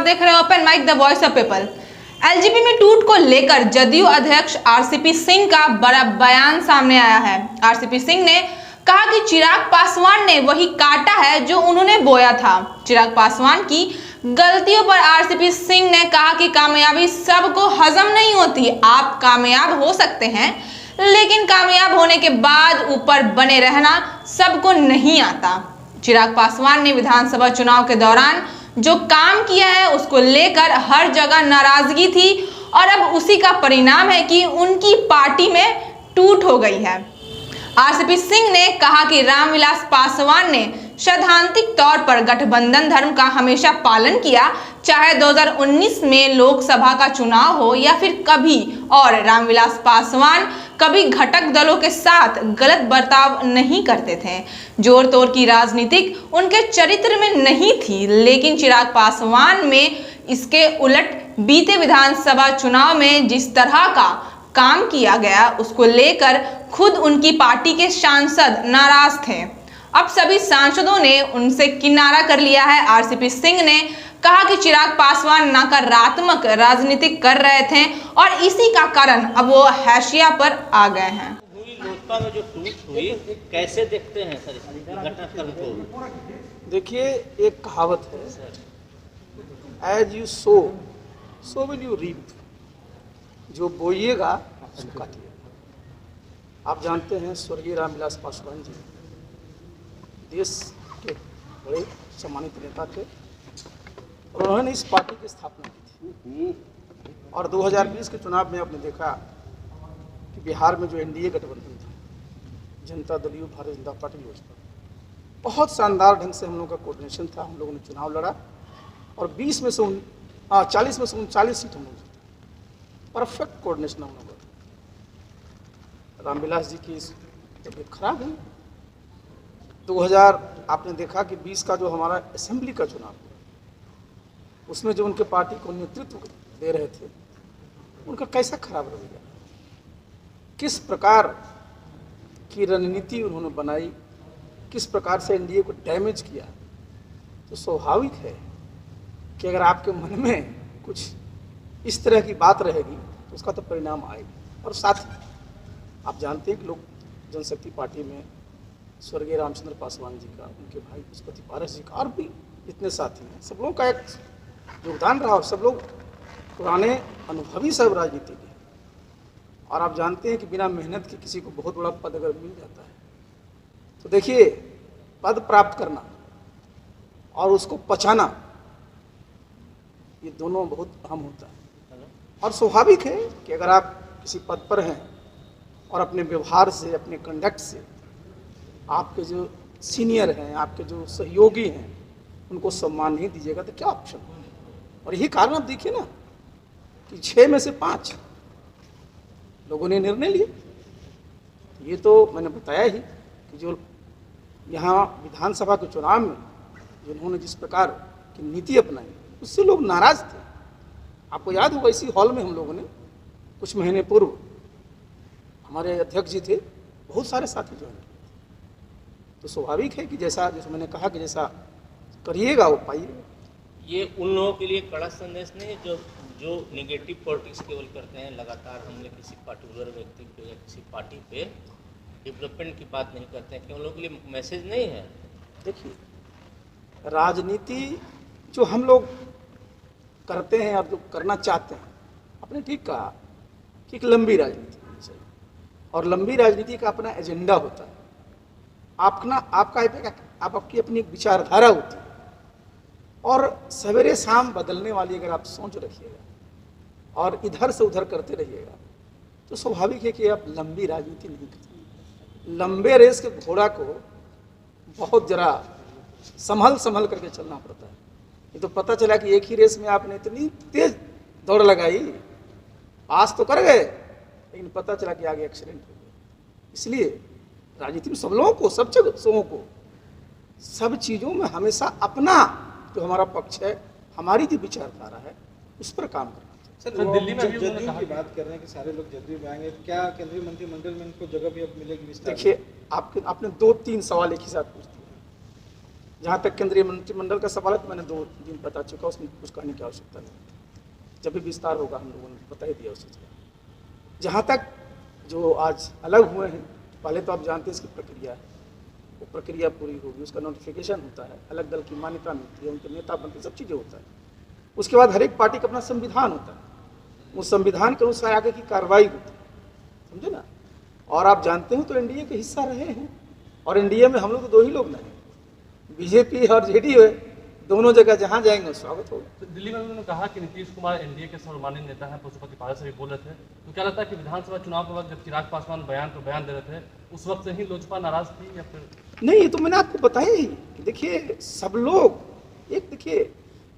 देख रहे हैं open mic the voice of people. एलजीबी में टूट को लेकर जदयू अध्यक्ष आरसीपी सिंह का बड़ा बयान सामने आया है। आरसीपी सिंह ने कहा कि चिराग पासवान ने वही काटा है जो उन्होंने बोया था। चिराग पासवान की गलतियों पर आरसीपी सिंह ने कहा कि कामयाबी सबको हजम नहीं होती। आप कामयाब हो सकते हैं, लेकिन कामयाब होने के बाद ऊपर बने रहना सबको नहीं आता। चिराग पासवान ने विधानसभा चुनाव के दौरान जो काम किया है उसको लेकर हर जगह नाराजगी थी और अब उसी का परिणाम है कि उनकी पार्टी में टूट हो गई है। आरसीपी सिंह ने कहा कि रामविलास पासवान ने सैद्धांतिक तौर पर गठबंधन धर्म का हमेशा पालन किया, चाहे 2019 में लोकसभा का चुनाव हो या फिर कभी और। रामविलास पासवान कभी घटक दलों के साथ गलत बर्ताव नहीं करते थे। जोर तोड़ की राजनीतिक उनके चरित्र में नहीं थी, लेकिन चिराग पासवान में इसके उलट बीते विधानसभा चुनाव में जिस तरह का काम किया गया उसको लेकर खुद उनकी पार्टी के सांसद नाराज थे। अब सभी सांसदों ने उनसे किनारा कर लिया है। आरसीपी सिंह ने कहा कि चिराग पासवान नकारात्मक राजनीति कर रहे थे और इसी का कारण अब वो हाशिया पर आ गए हैं। लोजपा में जो टूट हुई कैसे देखते हैं सर इस घटनाक्रम को? देखिए, एक कहावत है, as you sow so will you reap. जो बोइएगा सो काटिएगा। आप जानते हैं स्वर्गीय रामविलास पासवान जी देश के बड़े सम्मानित नेता थे और उन्होंने इस पार्टी की स्थापना की थी। और 2020 के चुनाव में आपने देखा कि बिहार में जो एनडीए गठबंधन था, जनता दल यू, भारतीय जनता पार्टी, लोजपा, बहुत शानदार ढंग से हम लोगों का कोऑर्डिनेशन था। हम लोगों ने चुनाव लड़ा और 40 में से 39 सीट हम लोग जीते। परफेक्ट कोऑर्डिनेशन हम लोग। रामविलास जी की तबीयत खराब है। 2000 आपने देखा कि 20 का जो हमारा असेंबली का चुनाव हुआ उसमें जो उनके पार्टी को नेतृत्व दे रहे थे उनका कैसा खराब रवैया, किस प्रकार की रणनीति उन्होंने बनाई, किस प्रकार से एनडीए को डैमेज किया। तो स्वाभाविक है कि अगर आपके मन में कुछ इस तरह की बात रहेगी तो उसका तो परिणाम आएगा। और साथ ही आप जानते हैं कि लोक जनशक्ति पार्टी में स्वर्गीय रामचंद्र पासवान जी का, उनके भाई पशुपति पारस जी का और भी जितने साथी हैं, सब लोगों का एक योगदान रहा और सब लोग पुराने अनुभवी सब राजनीति के। और आप जानते हैं कि बिना मेहनत के किसी को बहुत बड़ा पद अगर मिल जाता है तो देखिए, पद प्राप्त करना और उसको पचाना, ये दोनों बहुत अहम होता है। और स्वाभाविक है कि अगर आप किसी पद पर हैं और अपने व्यवहार से, अपने कंडक्ट से आपके जो सीनियर हैं, आपके जो सहयोगी हैं, उनको सम्मान नहीं दीजिएगा तो क्या ऑप्शन है? और यही कारण आप देखिए ना कि 6 में से 5 लोगों ने निर्णय लिए। ये तो मैंने बताया ही कि जो यहाँ विधानसभा के चुनाव में जिन्होंने जिस प्रकार की नीति अपनाई उससे लोग नाराज थे। आपको याद होगा इसी हॉल में हम लोगों ने कुछ महीने पूर्व, हमारे अध्यक्ष जी थे, बहुत सारे साथी ज्वाइन किए। तो स्वाभाविक है कि जैसा मैंने कहा कि जैसा करिएगा वो पाइएगा। ये उन लोगों के लिए कड़ा संदेश नहीं जो निगेटिव पॉलिटिक्स केवल करते हैं, लगातार हमने किसी पर्टिकुलर व्यक्ति पे या किसी पार्टी पे डेवलपमेंट की बात नहीं करते हैं, कि उन लोगों के लिए मैसेज नहीं है? देखिए, राजनीति जो हम लोग करते हैं और जो करना चाहते हैं, आपने ठीक कहा कि एक लंबी राजनीति होनी चाहिए और लंबी राजनीति का अपना एजेंडा होता है। आपकी अपनी एक विचारधारा होती है और सवेरे शाम बदलने वाली अगर आप सोच रखिएगा और इधर से उधर करते रहिएगा तो स्वाभाविक है कि आप लंबी राजनीति नहीं करते। लंबे रेस के घोड़ा को बहुत जरा संभल करके चलना पड़ता है। ये तो पता चला कि एक ही रेस में आपने इतनी तेज दौड़ लगाई, पास तो कर गए, लेकिन पता चला कि आगे एक्सीडेंट हो गया। इसलिए राजनीति में सब लोगों को, सब जगहों को, सब चीज़ों में हमेशा अपना जो हमारा पक्ष है, हमारी जो विचारधारा है, उस पर काम करना चाहिए। सर, दिल्ली में जदयू की बात कर रहे हैं कि सारे लोग जदयू में आएंगे, क्या केंद्रीय मंत्रिमंडल में इनको जगह भी अब मिलेगी? देखिए, आपने 2-3 सवाल एक ही साथ पूछ दिए। जहाँ तक केंद्रीय मंत्रिमंडल का सवाल है तो मैंने 2 दिन बता चुका, उसमें कुछ कहने की आवश्यकता नहीं। जब भी विस्तार होगा हम लोगों ने बता ही दिया उस चीज़ का। जहाँ तक जो आज अलग हुए हैं, पहले तो आप जानते हैं इसकी प्रक्रिया है, वो प्रक्रिया पूरी होगी, उसका नोटिफिकेशन होता है, अलग दल की मान्यता मिलती है, उनके नेता बनते, सब चीज़ें होता है। उसके बाद हर एक पार्टी का अपना संविधान होता है, उस संविधान के अनुसार आगे की कार्रवाई होती है, समझे ना। और आप जानते हो तो एनडीए के हिस्सा रहे हैं, और एनडीए में हम लोग तो 2 ही लोग नहीं, बीजेपी और जेडीयू है, दोनों जगह जहाँ जाएंगे स्वागत होगा। तो दिल्ली में उन्होंने कहा कि नीतीश कुमार एनडीए के सर्वमान्य नेता हैं, पशुपति पारस से भी बोल रहे थे। तो क्या लगता है कि विधानसभा चुनाव के वक्त जब चिराग पासवान बयान दे रहे थे, उस वक्त से ही लोजपा नाराज थी या फिर नहीं? ये तो मैंने आपको बताया ही कि देखिए सब लोग एक देखिए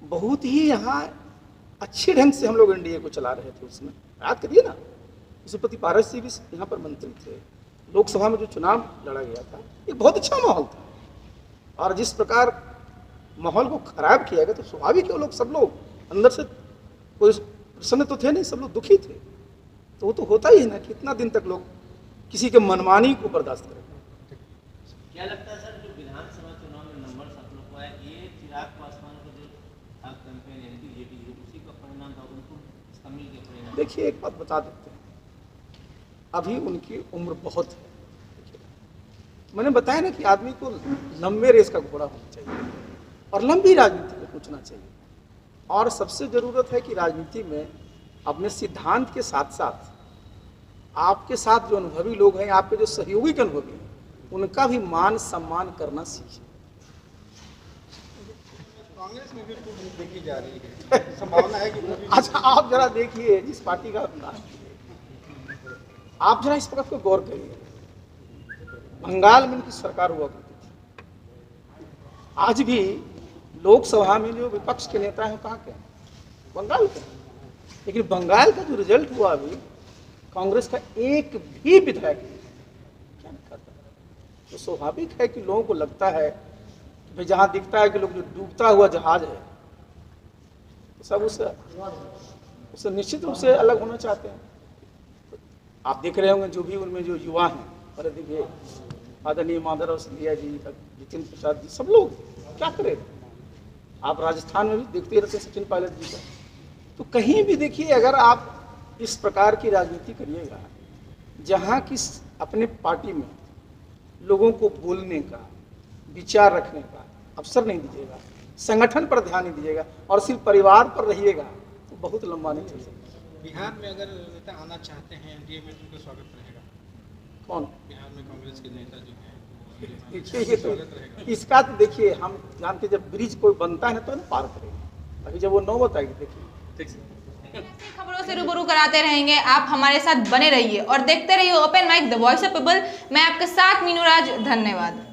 बहुत ही यहाँ अच्छे ढंग से हम लोग एनडीए को चला रहे थे। उसमें याद करिए ना, पशुपति पारस जी भी यहाँ पर मंत्री थे, लोकसभा में जो चुनाव लड़ा गया था ये बहुत अच्छा माहौल था, और जिस प्रकार माहौल को खराब किया गया तो स्वाभाविक है लोग सब लोग अंदर से कोई प्रसन्न तो थे नहीं, सब लोग दुखी थे। तो वो तो होता ही है ना कि इतना दिन तक लोग किसी के मनमानी को बर्दाश्त करें। क्या लगता है सर, जो विधानसभा चुनाव में नंबर आप लोग को आए, ये चिराग पासवान का जो था कैंपेन एंटी जेडीयू, उसी का परिणाम था, उनको इसका मिल के परिणाम? देखिए एक बात बता देते हैं, अभी उनकी उम्र बहुत है। मैंने बताया ना कि आदमी को लंबे रेस का घोड़ा होना चाहिए और लंबी राजनीति में पूछना चाहिए, और सबसे ज़रूरत है कि राजनीति में अपने सिद्धांत के साथ साथ आपके साथ जो अनुभवी लोग हैं, आपके जो सहयोगी के अनुभवी हैं, उनका भी मान सम्मान करना सीखिए। कांग्रेस में भी टूट देखी जा रही है, संभावना है कि अच्छा आप जरा देखिए जिस पार्टी का नाम, आप जरा इस बात को गौर करिए, बंगाल में इनकी सरकार हुआ करती थी, आज भी लोकसभा में जो विपक्ष के नेता हैं कहाँ के हैं? बंगाल के। लेकिन बंगाल का जो रिजल्ट हुआ अभी, कांग्रेस का एक भी विधायक क्या नहीं करता। तो स्वाभाविक है कि लोगों को लगता है कि भाई जहाँ दिखता है कि लोग जो डूबता हुआ जहाज है, तो सब उससे निश्चित रूप से अलग होना चाहते हैं। तो आप देख रहे होंगे जो भी उनमें जो युवा हैं, अरे देखिए आदरणीय माधव सिंधिया जी तक, जितिन प्रसाद जी, सब लोग क्या करें। आप राजस्थान में भी देखते रहते सचिन पायलट जी का। तो कहीं भी देखिए अगर आप इस प्रकार की राजनीति करिएगा जहाँ की अपने पार्टी में लोगों को बोलने का, विचार रखने का अवसर नहीं दीजिएगा, संगठन पर ध्यान नहीं दीजिएगा और सिर्फ परिवार पर रहिएगा, तो बहुत लंबा नहीं चल सकता। बिहार में अगर नेता आना चाहते हैं एनडीए में, तो उनका स्वागत रहेगा? कौन? बिहार में कांग्रेस के नेता जो हैं, देखिए ये तो इसका तो देखिए हम जानते, जब ब्रिज कोई बनता है ना तो ना पार करेंगे, अभी जब वो नौबत आएगी देखिए। ऐसी खबरों से रूबरू कराते रहेंगे, आप हमारे साथ बने रहिए और देखते रहिए open mic the voice of people. मैं आपके साथ मीनू राज, धन्यवाद।